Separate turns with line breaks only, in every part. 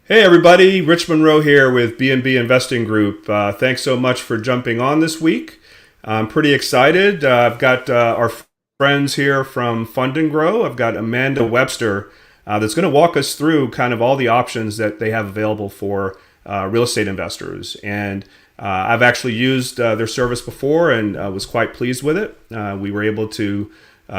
Hey everybody, Rich Monroe here with BNB Investing Group. Thanks so much for jumping on this week. I'm pretty excited. I've got our friends here from Fund&Grow. I've got Amanda Webster that's going to walk us through kind of all the options that they have available for real estate investors. And I've actually used their service before and was quite pleased with it. We were able to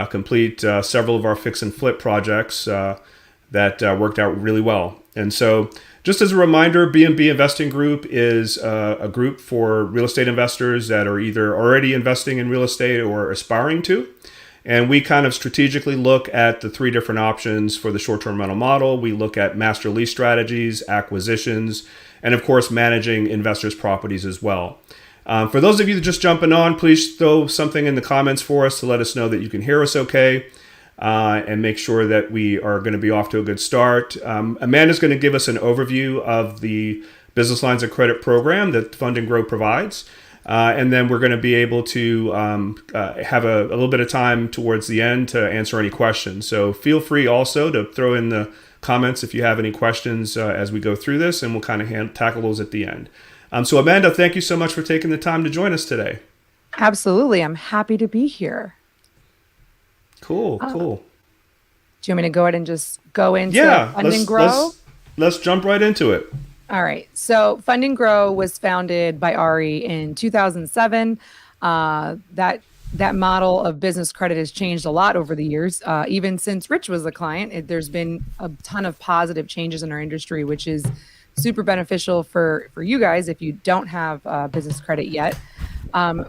complete several of our fix and flip projects that worked out really well. And so, just as a reminder, B&B Investing Group is a group for real estate investors that are either already investing in real estate or aspiring to. And we kind of strategically look at the three different options for the short-term rental model. We look at master lease strategies, acquisitions, and of course, managing investors' properties as well. For those of you that are just jumping on, please throw something in the comments for us to let us know that you can hear us okay. And make sure that we are going to be off to a good start. Amanda's going to give us an overview of the business lines of credit program that Fund&Grow provides. And then we're going to be able to have a little bit of time towards the end to answer any questions. So feel free also to throw in the comments if you have any questions as we go through this, and we'll kind of tackle those at the end. So Amanda, thank you so much for taking the time to join us today.
Absolutely. I'm happy to be here.
Cool,
Uh,
cool.
do you want me to go ahead and just go into
Yeah,
Fund and
let's
Grow?
let's let's jump right into it.
All right. So Fund and Grow was founded by Ari in 2007. That model of business credit has changed a lot over the years. Even since Rich was a client, there's been a ton of positive changes in our industry, which is super beneficial for you guys if you don't have business credit yet.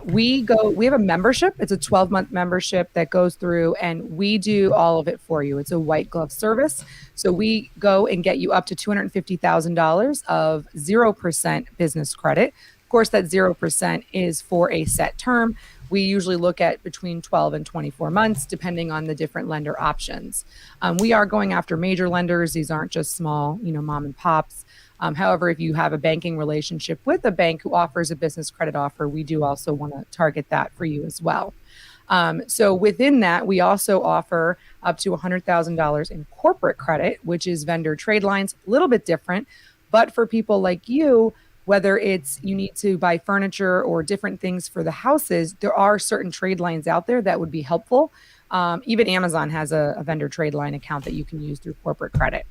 We have a membership. It's a 12-month membership that goes through and we do all of it for you. It's a white glove service. So we go and get you up to $250,000 of 0% business credit. Of course, that 0% is for a set term. We usually look at between 12 and 24 months, depending on the different lender options. We are going after major lenders. These aren't just small, mom and pops. However, if you have a banking relationship with a bank who offers a business credit offer, we do also want to target that for you as well. So within that, we also offer up to $100,000 in corporate credit, which is vendor trade lines, a little bit different. But for people like you, whether it's you need to buy furniture or different things for the houses, there are certain trade lines out there that would be helpful. Even Amazon has a vendor trade line account that you can use through corporate credit.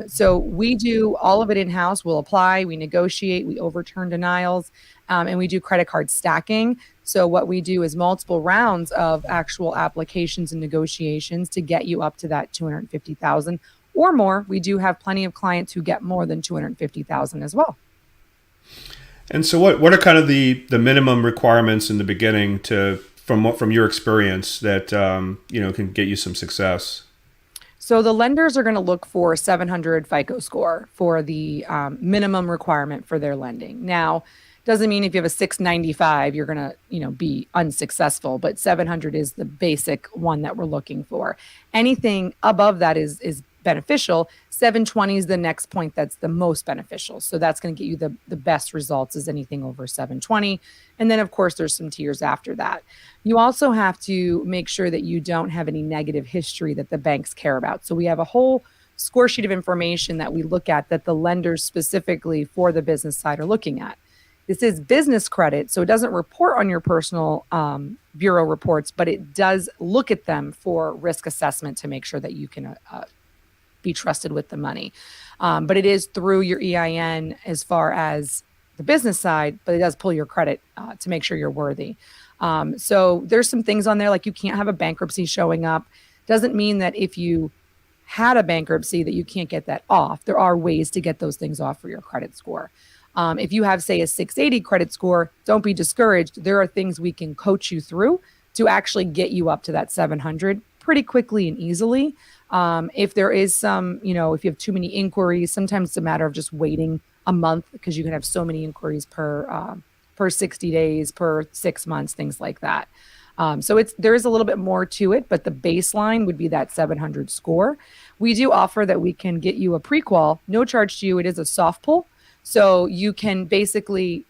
So we do all of it in-house. We'll apply, we negotiate, we overturn denials, and we do credit card stacking. So what we do is multiple rounds of actual applications and negotiations to get you up to that 250,000 or more. We do have plenty of clients who get more than 250,000 as well.
And so, what are kind of the minimum requirements in the beginning from your experience that can get you some success?
So the lenders are going to look for 700 FICO score for the minimum requirement for their lending. Now, doesn't mean if you have a 695, you're going to, be unsuccessful, but 700 is the basic one that we're looking for. Anything above that is beneficial. 720 is the next point that's the most beneficial. So that's going to get you the best results is anything over 720. And then, of course, there's some tiers after that. You also have to make sure that you don't have any negative history that the banks care about. So we have a whole score sheet of information that we look at that the lenders specifically for the business side are looking at. This is business credit, so it doesn't report on your personal bureau reports, but it does look at them for risk assessment to make sure that you can be trusted with the money. But it is through your EIN as far as the business side, but it does pull your credit to make sure you're worthy. So there's some things on there like you can't have a bankruptcy showing up. Doesn't mean that if you had a bankruptcy that you can't get that off. There are ways to get those things off for your credit score. If you have, say, a 680 credit score, don't be discouraged. There are things we can coach you through to actually get you up to that 700 pretty quickly and easily. If there is some, if you have too many inquiries, sometimes it's a matter of just waiting a month because you can have so many inquiries per 60 days, per 6 months, things like that. So there is a little bit more to it, but the baseline would be that 700 score. We do offer that we can get you a pre-qual, no charge to you. It is a soft pull. So you can basically,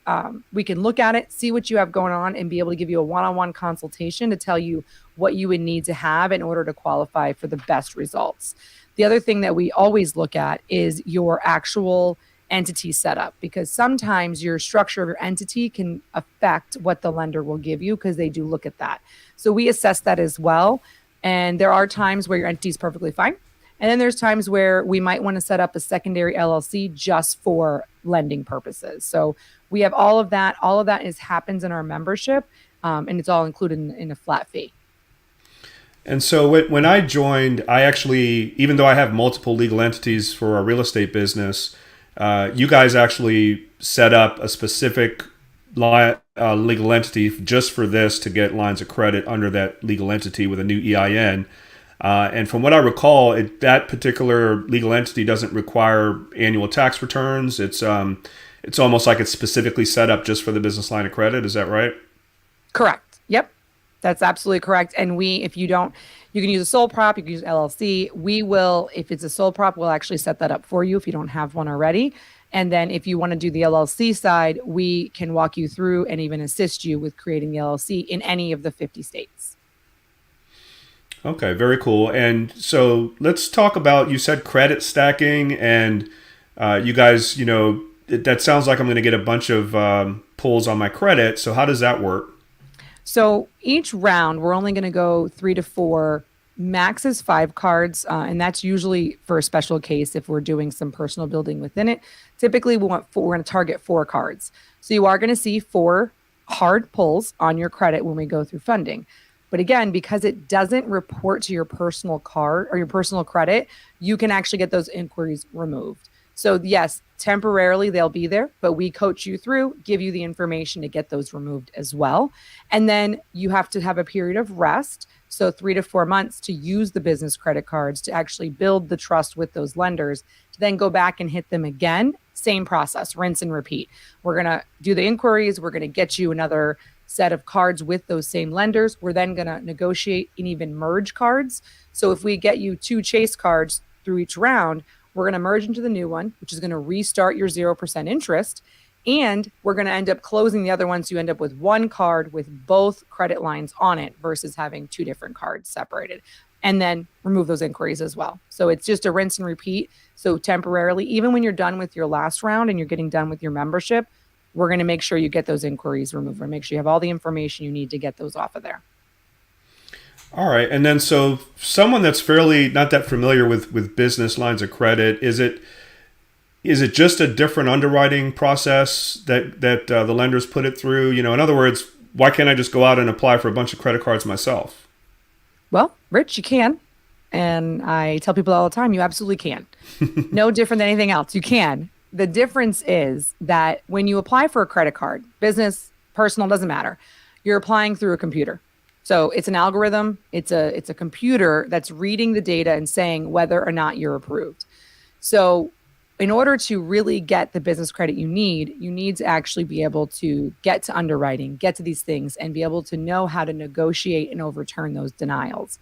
we can look at it, see what you have going on, and be able to give you a one-on-one consultation to tell you what you would need to have in order to qualify for the best results. The other thing that we always look at is your actual entity setup, because sometimes your structure of your entity can affect what the lender will give you, because they do look at that. So we assess that as well. And there are times where your entity is perfectly fine. And then there's times where we might want to set up a secondary LLC just for lending purposes. So we have all of that. All of that happens in our membership, and it's all included in a flat fee.
And so when I joined, I actually, even though I have multiple legal entities for our real estate business, you guys actually set up a specific legal entity just for this, to get lines of credit under that legal entity with a new EIN. And from what I recall, that particular legal entity doesn't require annual tax returns. It's almost like it's specifically set up just for the business line of credit. Is that right?
Correct. Yep. That's absolutely correct. And if you don't, you can use a sole prop, you can use LLC. We will, if it's a sole prop, we'll actually set that up for you if you don't have one already. And then if you want to do the LLC side, we can walk you through and even assist you with creating the LLC in any of the 50 states.
Okay, very cool. And so let's talk about, you said credit stacking, and you guys, that sounds like I'm going to get a bunch of pulls on my credit. So how does that work?
So each round, we're only going to go 3 to 4, max is 5 cards. And that's usually for a special case if we're doing some personal building within it. Typically, we're going to target 4 cards. So you are going to see 4 hard pulls on your credit when we go through funding. But again, because it doesn't report to your personal card or your personal credit, you can actually get those inquiries removed. So yes, temporarily they'll be there, but we coach you through, give you the information to get those removed as well. And then you have to have a period of rest. So 3 to 4 months to use the business credit cards to actually build the trust with those lenders, to then go back and hit them again. Same process, rinse and repeat. We're going to do the inquiries. We're going to get you another set of cards with those same lenders. We're then going to negotiate and even merge cards. So if we get you 2 chase cards through each round, we're going to merge into the new one, which is going to restart your 0% interest. And we're going to end up closing the other one. So you end up with 1 card with both credit lines on it versus having 2 different cards separated. And then remove those inquiries as well. So it's just a rinse and repeat. So temporarily, even when you're done with your last round and you're getting done with your membership, we're going to make sure you get those inquiries removed. We're going to make sure you have all the information you need to get those off of there.
All right. And then, so someone that's fairly not that familiar with business lines of credit, is it just a different underwriting process that the lenders put it through? In other words, why can't I just go out and apply for a bunch of credit cards myself?
Well, Rich, you can. And I tell people all the time, you absolutely can. No different than anything else. You can. The difference is that when you apply for a credit card, business, personal, doesn't matter, you're applying through a computer. So it's an algorithm. It's a computer that's reading the data and saying whether or not you're approved. So in order to really get the business credit you need to actually be able to get to underwriting, get to these things, and be able to know how to negotiate and overturn those denials.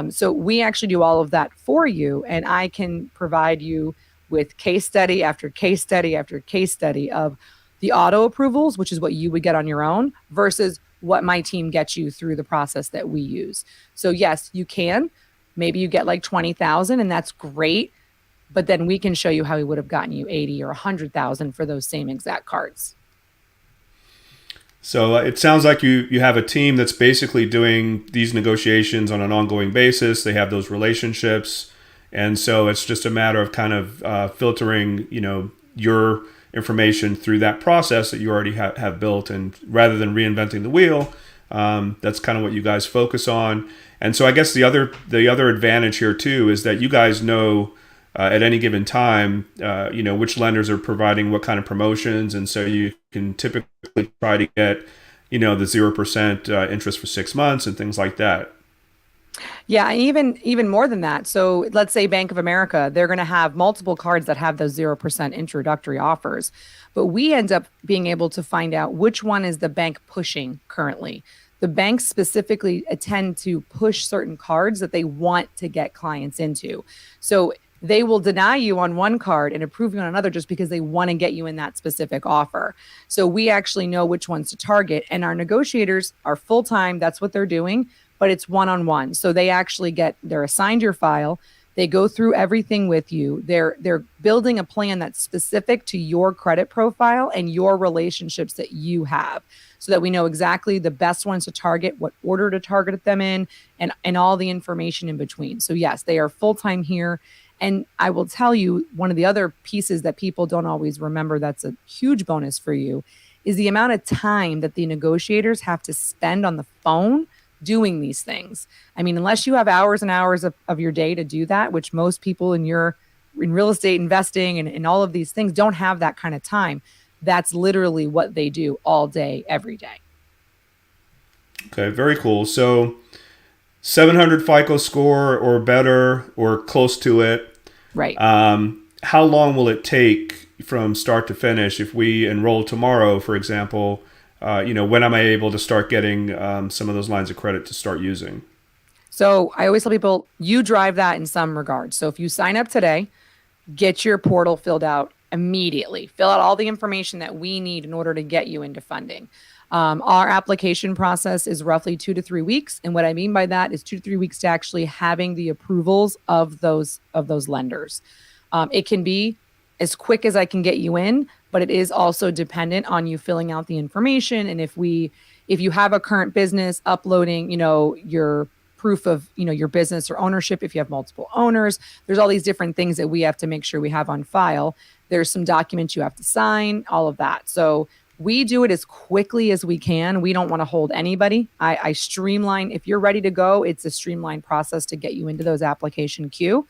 So we actually do all of that for you, and I can provide you with case study after case study after case study of the auto approvals, which is what you would get on your own, versus what my team gets you through the process that we use. So yes, you can. Maybe you get like 20,000 and that's great, but then we can show you how we would have gotten you 80 or 100,000 for those same exact cards.
So it sounds like you have a team that's basically doing these negotiations on an ongoing basis. They have those relationships. And so it's just a matter of kind of filtering, your information through that process that you already have built. And rather than reinventing the wheel, that's kind of what you guys focus on. And so I guess the other advantage here too is that you guys know at any given time, which lenders are providing what kind of promotions. And so you can typically try to get, the 0% interest for 6 months and things like that.
Yeah, and even more than that. So let's say Bank of America, they're going to have multiple cards that have those 0% introductory offers. But we end up being able to find out which one is the bank pushing currently. The banks specifically tend to push certain cards that they want to get clients into. So they will deny you on one card and approve you on another just because they want to get you in that specific offer. So we actually know which ones to target. And our negotiators are full-time. That's what they're doing. But it's one-on-one. So they're assigned your file. They go through everything with you. They're building a plan that's specific to your credit profile and your relationships that you have, so that we know exactly the best ones to target, what order to target them in, and all the information in between. So yes, they are full-time here. And I will tell you, one of the other pieces that people don't always remember that's a huge bonus for you is the amount of time that the negotiators have to spend on the phone doing these things. I mean, unless you have hours and hours of your day to do that, which most people in real estate investing and all of these things don't have that kind of time. That's literally what they do all day, every day.
Okay, very cool. So 700 FICO score or better or close to it.
Right.
How long will it take from start to finish if we enroll tomorrow, for example? When am I able to start getting some of those lines of credit to start using?
So I always tell people, you drive that in some regards. So if you sign up today, get your portal filled out immediately. Fill out all the information that we need in order to get you into funding. Our application process is roughly 2 to 3 weeks. And what I mean by that is 2 to 3 weeks to actually having the approvals of those lenders. It can be as quick as I can get you in, but it is also dependent on you filling out the information. And if you have a current business, uploading, your proof of, your business or ownership, if you have multiple owners, there's all these different things that we have to make sure we have on file. There's some documents you have to sign, all of that. So we do it as quickly as we can. We don't want to hold anybody. I streamline. If you're ready to go, it's a streamlined process to get you into those application queue.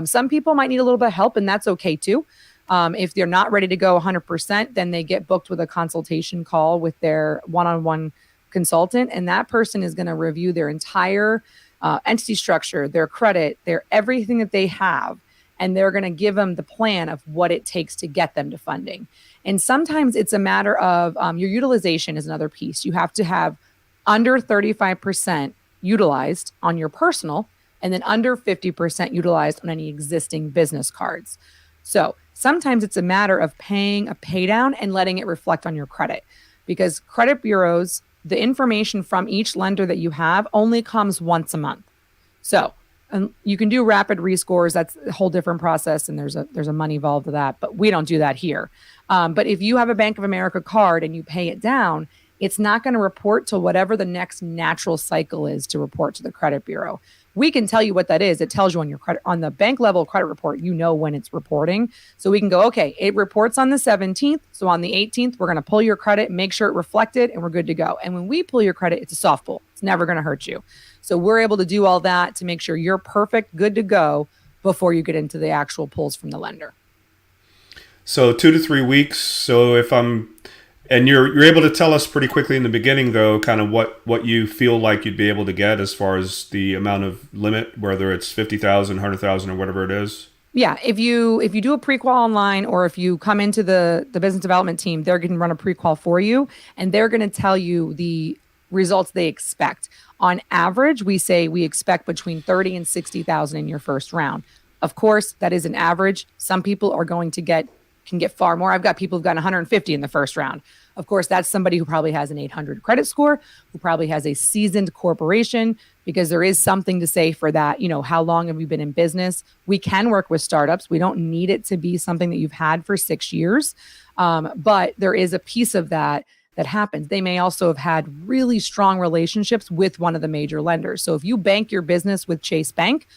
Some people might need a little bit of help, and that's okay too. If they're not ready to go 100%, then they get booked with a consultation call with their one-on-one consultant, and that person is going to review their entire entity structure, their credit, their everything that they have, and they're going to give them the plan of what it takes to get them to funding. And sometimes it's a matter of your utilization is another piece. You have to have under 35% utilized on your personal, and then under 50% utilized on any existing business cards. So sometimes it's a matter of paying a pay down and letting it reflect on your credit, because credit bureaus, the information from each lender that you have only comes once a month. So you can do rapid rescores. That's a whole different process, and there's a money involved with that, but we don't do that here. But if you have a Bank of America card and you pay it down, it's not going to report to whatever the next natural cycle is to report to the credit bureau. We can tell you what that is. It tells you on your credit, on the bank level credit report, when it's reporting. So we can go, okay, it reports on the 17th. So on the 18th, we're going to pull your credit, make sure it reflected, and we're good to go. And when we pull your credit, it's a soft pull. It's never going to hurt you. So we're able to do all that to make sure you're perfect, good to go before you get into the actual pulls from the lender.
So 2 to 3 weeks. So and you're able to tell us pretty quickly in the beginning, though, kind of what you feel like you'd be able to get as far as the amount of limit, whether it's 50,000, 100,000, or whatever it is.
Yeah, if you do a pre-qual online, or if you come into the business development team, they're going to run a pre-qual for you, and they're going to tell you the results they expect. On average, we say we expect between 30 and 60,000 in your first round. Of course, that is an average. Some people are going to can get far more. I've got people who've gotten 150 in the first round. Of course, that's somebody who probably has an 800 credit score, who probably has a seasoned corporation, because there is something to say for that. How long have you been in business? We can work with startups. We don't need it to be something that you've had for 6 years. But there is a piece of that happens. They may also have had really strong relationships with one of the major lenders. So if you bank your business with Chase Bank,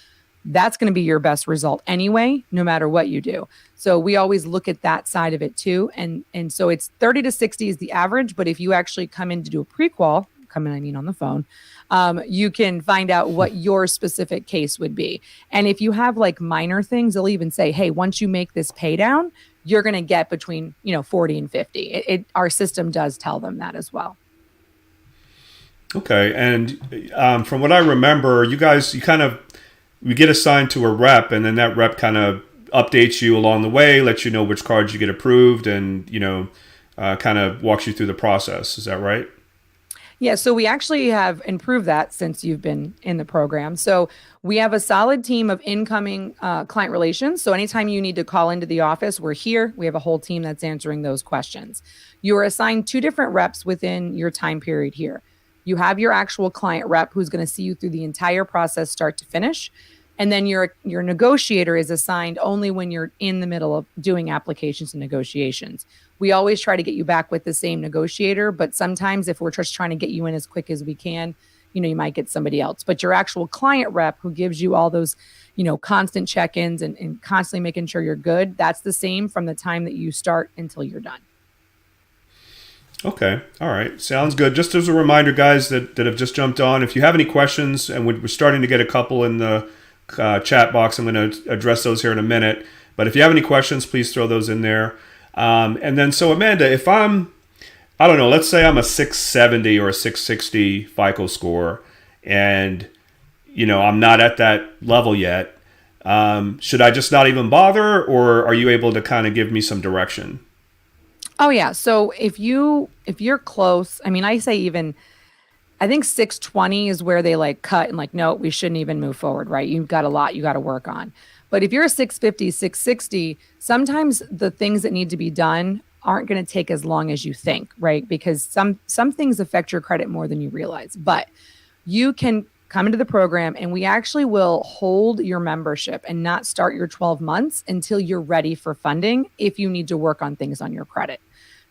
that's going to be your best result anyway, no matter what you do. So we always look at that side of it too. And so it's 30 to 60 is the average. But if you actually come in to do a pre-qual, on the phone, you can find out what your specific case would be. And if you have like minor things, they'll even say, hey, once you make this pay down, you're going to get between 40 and 50. Our system does tell them that as well.
Okay. And from what I remember, you get assigned to a rep, and then that rep kind of updates you along the way, lets you know which cards you get approved, and kind of walks you through the process. Is that right?
Yeah, so we actually have improved that since you've been in the program. So we have a solid team of incoming client relations. So anytime you need to call into the office, we're here. We have a whole team that's answering those questions. You are assigned 2 different reps within your time period here. You have your actual client rep who's going to see you through the entire process, start to finish. And then your negotiator is assigned only when you're in the middle of doing applications and negotiations. We always try to get you back with the same negotiator, but sometimes if we're just trying to get you in as quick as we can, you might get somebody else. But your actual client rep who gives you all those, constant check-ins and constantly making sure you're good, that's the same from the time that you start until you're done.
Okay. All right. Sounds good. Just as a reminder, guys that have just jumped on, if you have any questions, and we're starting to get a couple in the chat box, I'm going to address those here in a minute. But if you have any questions, please throw those in there. And then, so Amanda, if I don't know, let's say I'm a 670 or a 660 FICO score, and I'm not at that level yet. Should I just not even bother, or are you able to kind of give me some direction?
Oh yeah. So if you're close, I mean, I think 620 is where they like cut and like, no, we shouldn't even move forward, right? You've got a lot you got to work on. But if you're a 650, 660, sometimes the things that need to be done aren't going to take as long as you think, right? Because some things affect your credit more than you realize. But you can come into the program and we actually will hold your membership and not start your 12 months until you're ready for funding if you need to work on things on your credit.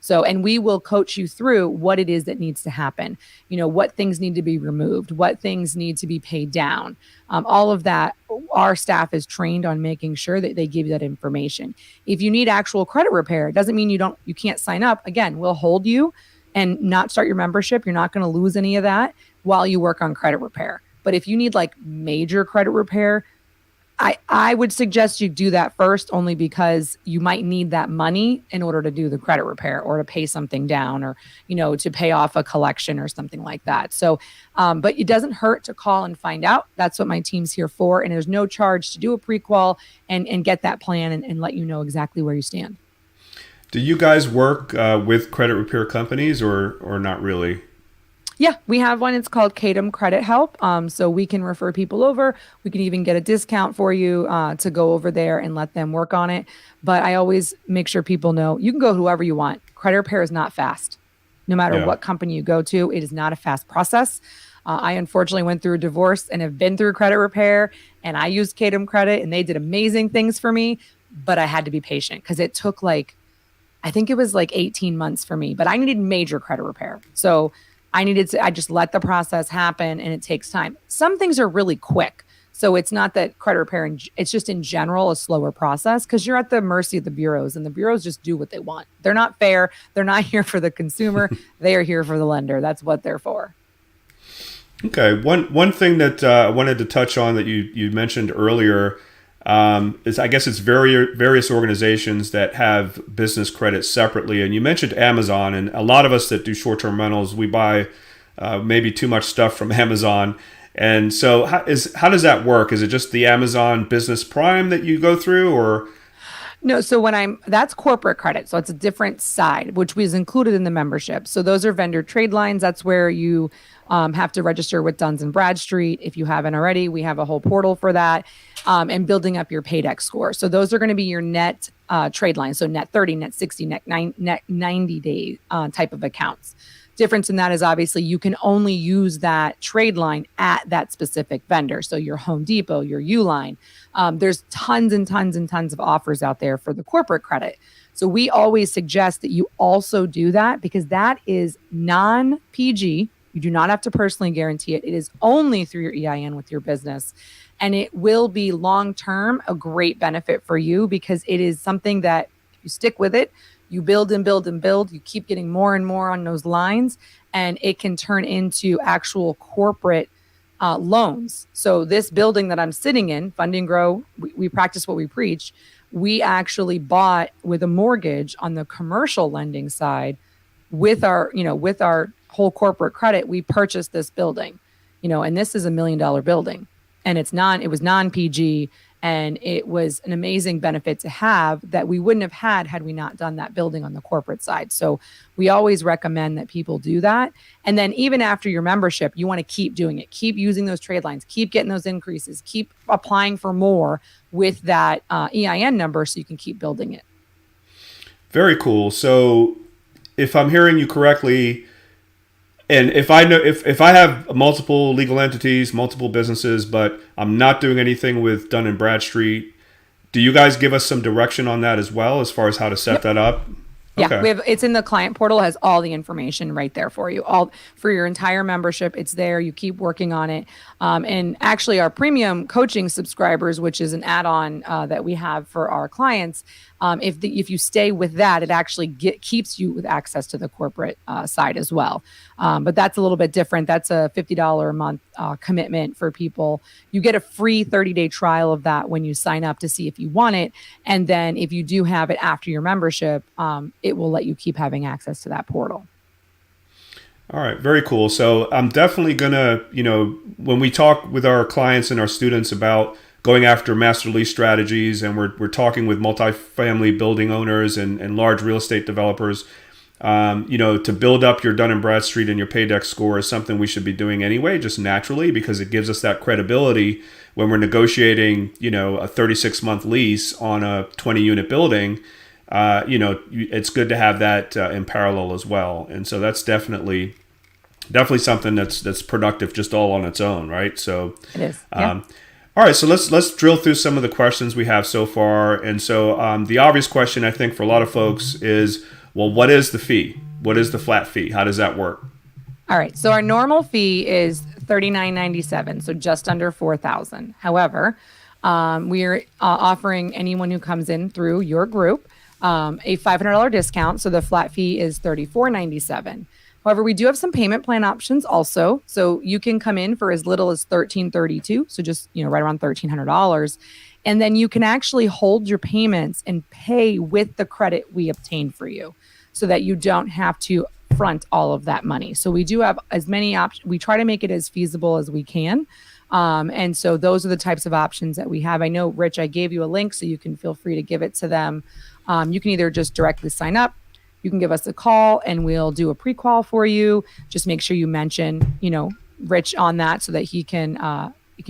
So, and we will coach you through what it is that needs to happen, what things need to be removed, what things need to be paid down. All of that, our staff is trained on making sure that they give you that information. If you need actual credit repair, it doesn't mean you can't sign up. Again, we'll hold you and not start your membership. You're not going to lose any of that while you work on credit repair. But if you need like major credit repair, I would suggest you do that first, only because you might need that money in order to do the credit repair or to pay something down, or, to pay off a collection or something like that. So, but it doesn't hurt to call and find out. That's what my team's here for. And there's no charge to do a pre-qual and get that plan and let you know exactly where you stand.
Do you guys work with credit repair companies, or not really?
Yeah, we have one. It's called Kadam Credit Help. So we can refer people over. We can even get a discount for you to go over there and let them work on it. But I always make sure people know you can go whoever you want. Credit repair is not fast. No matter
Yeah.
what company you go to, it is not a fast process. I unfortunately went through a divorce and have been through credit repair, and I used Kadam Credit, and they did amazing things for me. But I had to be patient because it took I think it was like 18 months for me, but I needed major credit repair. So I just let the process happen, and it takes time. Some things are really quick. So it's not that credit repair, it's just in general a slower process because you're at the mercy of the bureaus, and the bureaus just do what they want. They're not fair. They're not here for the consumer. They are here for the lender. That's what they're for.
Okay. One thing that I wanted to touch on that you mentioned earlier is, I guess, it's various organizations that have business credit separately. And you mentioned Amazon, and a lot of us that do short-term rentals, we buy maybe too much stuff from Amazon. And so how does that work? Is it just the Amazon Business Prime that you go through, or?
No, so that's corporate credit. So it's a different side, which was included in the membership. So those are vendor trade lines. That's where you have to register with Duns and Bradstreet. If you haven't already, we have a whole portal for that, and building up your PAYDEX score. So those are going to be your net trade lines. So net 30, net 60, net 90 day type of accounts. Difference in that is obviously you can only use that trade line at that specific vendor. So your Home Depot, your Uline. There's tons and tons and tons of offers out there for the corporate credit. So we always suggest that you also do that because that is non-PG. You do not have to personally guarantee it. It is only through your EIN with your business. And it will be long-term a great benefit for you because it is something that if you stick with it, you build and build and build, you keep getting more and more on those lines, and it can turn into actual corporate loans. So this building that I'm sitting in, Fund&Grow, we practice what we preach. We actually bought with a mortgage on the commercial lending side with our whole corporate credit. We purchased this building, and this is $1 million building, and it was non-PG, and it was an amazing benefit to have that we wouldn't have had we not done that building on the corporate side. So we always recommend that people do that. And then even after your membership, you want to keep doing it, keep using those trade lines, keep getting those increases, keep applying for more with that EIN number so you can keep building it.
Very cool. So if I'm hearing you correctly, And if I know if I have multiple legal entities, multiple businesses, but I'm not doing anything with Dun and Bradstreet, do you guys give us some direction on that as well, as far as how to set
Yep.
that up?
Yeah,
Okay.
we have it's in the client portal, has all the information right there for you. All for your entire membership, it's there. You keep working on it. And actually, our premium coaching subscribers, which is an add-on that we have for our clients, if you stay with that, it actually keeps you with access to the corporate side as well. But that's a little bit different. That's a $50 a month commitment for people. You get a free 30-day trial of that when you sign up to see if you want it. And then if you do have it after your membership, it will let you keep having access to that portal.
All right, very cool. So I'm definitely gonna, when we talk with our clients and our students about going after master lease strategies, and we're talking with multifamily building owners and large real estate developers, to build up your Dun and Bradstreet and your Paydex score is something we should be doing anyway, just naturally, because it gives us that credibility when we're negotiating, a 36-month lease on a 20-unit building. It's good to have that in parallel as well, and so that's definitely something that's productive just all on its own, right? So
It is. Yeah.
all right, so let's drill through some of the questions we have so far. And so the obvious question, I think, for a lot of folks is, well, what is the fee? What is the flat fee? How does that work?
All right. So our normal fee is $39.97, so just under $4,000. However, we are offering anyone who comes in through your group a $500 discount. So the flat fee is $34.97. However, we do have some payment plan options also. So you can come in for as little as $1,332, so just right around $1,300, and then you can actually hold your payments and pay with the credit we obtain for you, so that you don't have to front all of that money. So we do have as many options. We try to make it as feasible as we can. And so those are the types of options that we have. I know, Rich, I gave you a link, so you can feel free to give it to them. You can either just directly sign up. You can give us a call and we'll do a pre-qual for you. Just make sure you mention, Rich on that, so that he can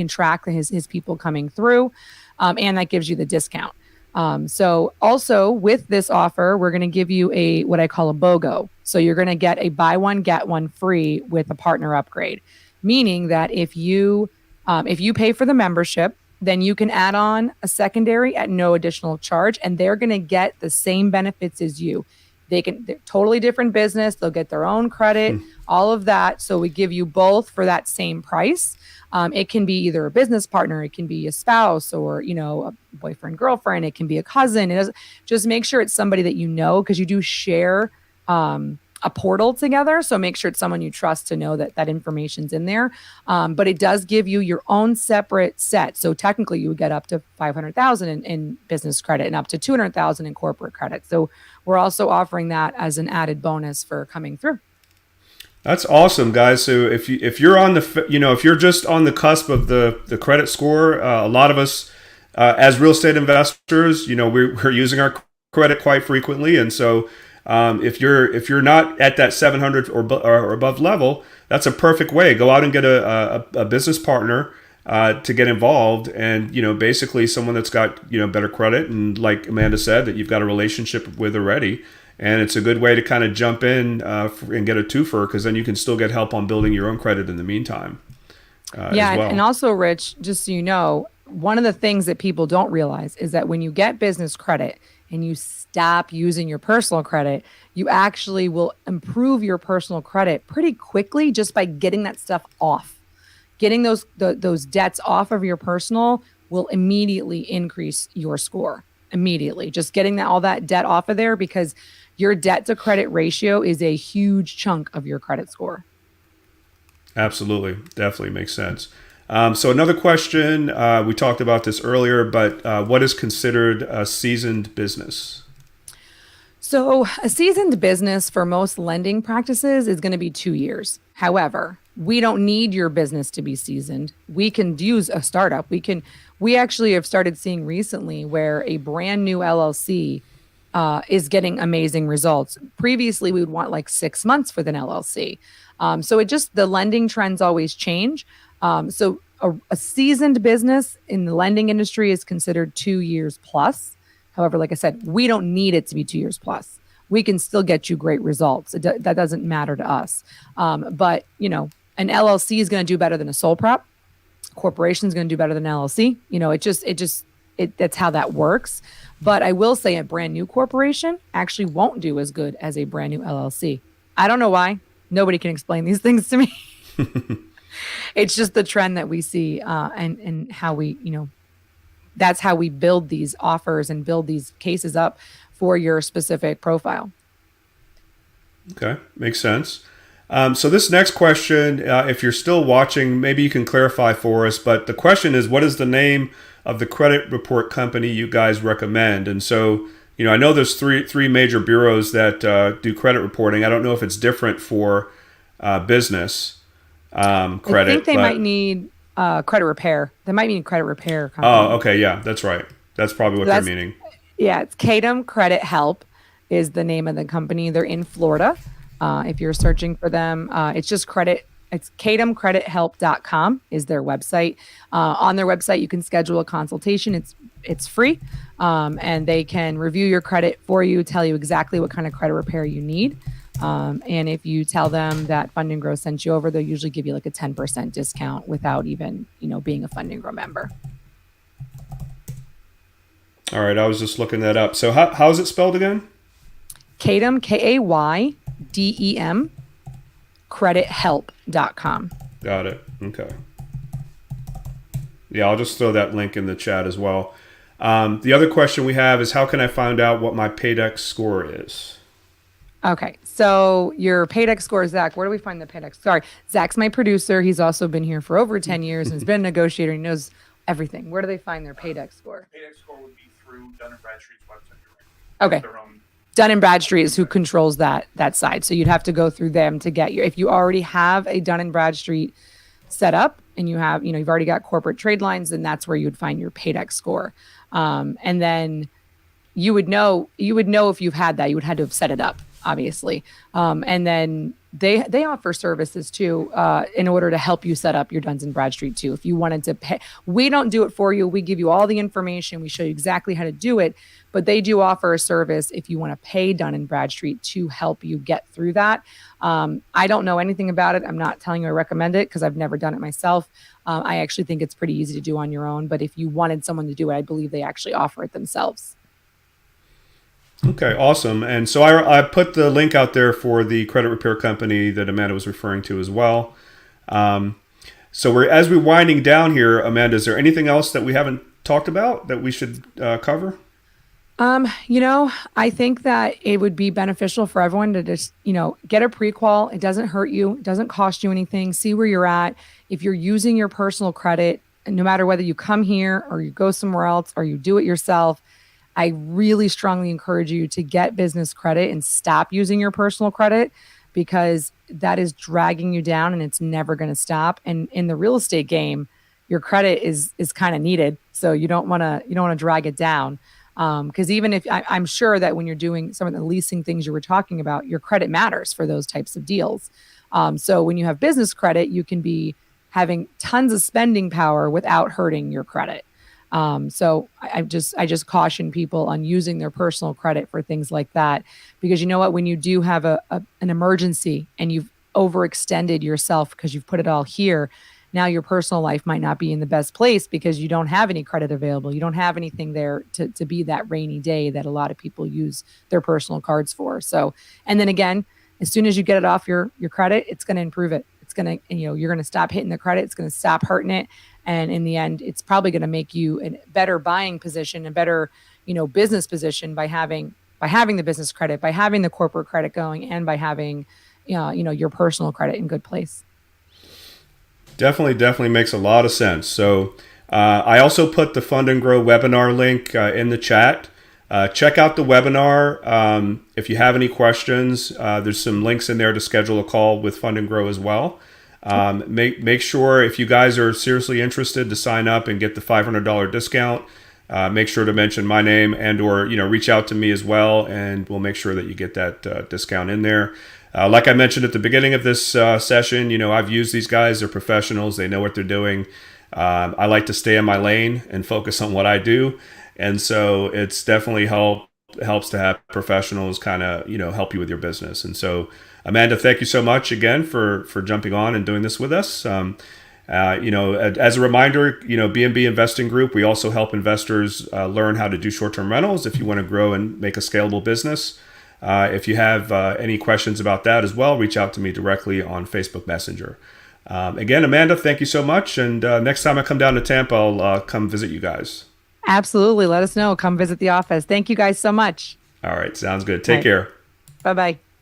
track his people coming through. And that gives you the discount. So also with this offer, we're going to give you what I call a BOGO. So you're going to get a buy one, get one free with a partner upgrade, meaning that if you pay for the membership, then you can add on a secondary at no additional charge, and they're going to get the same benefits as you. They're totally different business. They'll get their own credit, all of that. So we give you both for that same price. It can be either a business partner, it can be a spouse, or, a boyfriend, girlfriend. It can be a cousin. Just make sure it's somebody that because you do share a portal together. So make sure it's someone you trust to know that information's in there. But it does give you your own separate set. So technically you would get up to 500,000 in business credit and up to 200,000 in corporate credit. So we're also offering that as an added bonus for coming through.
That's awesome, guys. So if you're on if you're just on the cusp of the credit score, a lot of us as real estate investors, we're using our credit quite frequently, and so if you're not at that 700 or above level, that's a perfect way. Go out and get a business partner to get involved, and basically someone that's got better credit, and like Amanda said, that you've got a relationship with already. And it's a good way to kind of jump in and get a twofer, because then you can still get help on building your own credit in the meantime.
Yeah,
as well.
and also, Rich, just so you know, one of the things that people don't realize is that when you get business credit and you stop using your personal credit, you actually will improve your personal credit pretty quickly just by getting that stuff off. Getting those debts off of your personal will immediately increase your score. Immediately, just getting all that debt off of there, because your debt to credit ratio is a huge chunk of your credit score.
Absolutely. Definitely makes sense. So another question, we talked about this earlier, but what is considered a seasoned business?
So a seasoned business for most lending practices is going to be 2 years. However, we don't need your business to be seasoned. We can use a startup. We actually have started seeing recently where a brand new LLC is getting amazing results. Previously, we would want like 6 months for an LLC. So the lending trends always change. So a seasoned business in the lending industry is considered 2 years plus. However, like I said, we don't need it to be 2 years plus. we can still get you great results. That doesn't matter to us. But an LLC is going to do better than a sole prop. Corporation is going to do better than an LLC. That's how that works. But I will say a brand new corporation actually won't do as good as a brand new LLC. I don't know why. Nobody can explain these things to me. It's just the trend that we see, and how we, that's how we build these offers and build these cases up for your specific profile.
Okay, makes sense. So this next question, if you're still watching, maybe you can clarify for us. But the question is, what is the name of the credit report company you guys recommend? And so, I know there's three major bureaus that do credit reporting. I don't know if it's different for business credit.
I think they might need credit repair. They might need credit repair company.
Oh, okay, yeah, that's right. That's probably what they're meaning.
Yeah, it's Kadam Credit Help is the name of the company. They're in Florida. If you're searching for them, it's just credit. It's kadamcredithelp.com is their website. On their website, you can schedule a consultation. It's free, and they can review your credit for you, tell you exactly what kind of credit repair you need. And if you tell them that Fund&Grow sent you over, they'll usually give you like a 10% discount without even, being a Fund&Grow member.
All right, I was just looking that up. So how is it spelled again?
Kadam, Kaydem, credithelp.com.
Got it. Okay. Yeah, I'll just throw that link in the chat as well. The other question we have is, how can I find out what my Paydex score is?
Okay, so your Paydex score, Zach, where do we find the Paydex? Sorry, Zach's my producer. He's also been here for over 10 years and has been a negotiator. He knows everything. Where do they find their Paydex score?
Paydex score would be through Dun & Bradstreet's website.
Okay. Dun & Bradstreet is who controls that side. So you'd have to go through them to get if you already have a Dun & Bradstreet set up and you have, you've already got corporate trade lines, then that's where you would find your Paydex score. And then you would know if you've had that, you would have to have set it up, obviously. And then they offer services too, in order to help you set up your Dun & Bradstreet too. If you wanted to pay, we don't do it for you. We give you all the information. We show you exactly how to do it, but they do offer a service if you want to pay Dun & Bradstreet to help you get through that. I don't know anything about it. I'm not telling you I recommend it because I've never done it myself. I actually think it's pretty easy to do on your own, but if you wanted someone to do it, I believe they actually offer it themselves.
Okay, awesome. And so I put the link out there for the credit repair company that Amanda was referring to as well. So as we're winding down here, Amanda, is there anything else that we haven't talked about that we should cover?
I think that it would be beneficial for everyone to just, get a pre-qual. It doesn't hurt you. It doesn't cost you anything. See where you're at. If you're using your personal credit, no matter whether you come here or you go somewhere else or you do it yourself, I really strongly encourage you to get business credit and stop using your personal credit, because that is dragging you down and it's never going to stop. And in the real estate game, your credit is kind of needed. So you don't want to drag it down. Because even if I'm sure that when you're doing some of the leasing things you were talking about, your credit matters for those types of deals. So when you have business credit, you can be having tons of spending power without hurting your credit. So I just caution people on using their personal credit for things like that, because you know what, when you do have an emergency and you've overextended yourself because you've put it all here, now your personal life might not be in the best place because you don't have any credit available. You don't have anything there to be that rainy day that a lot of people use their personal cards for. So, and then again, as soon as you get it off your credit, it's going to improve it. It's going to, you're going to stop hitting the credit. It's going to stop hurting it. And in the end, it's probably going to make you a better buying position, a better, business position by having the business credit, by having the corporate credit going, and by having, your personal credit in good place.
Definitely makes a lot of sense. So I also put the Fund&Grow webinar link in the chat. Check out the webinar. If you have any questions, there's some links in there to schedule a call with Fund&Grow as well. Make sure, if you guys are seriously interested, to sign up and get the $500 discount. Make sure to mention my name or reach out to me as well, and we'll make sure that you get that discount in there. Like I mentioned at the beginning of this session, I've used these guys. They're professionals. They know what they're doing. I like to stay in my lane and focus on what I do. And so it's definitely helped helps to have professionals kind of, help you with your business. And so, Amanda, thank you so much again for jumping on and doing this with us. As a reminder, BNB Investing Group, we also help investors learn how to do short-term rentals if you want to grow and make a scalable business. If you have any questions about that as well, reach out to me directly on Facebook Messenger. Again, Amanda, thank you so much. And next time I come down to Tampa, I'll come visit you guys.
Absolutely. Let us know. Come visit the office. Thank you guys so much.
All right. Sounds good.
All
Take
right.
care.
Bye-bye.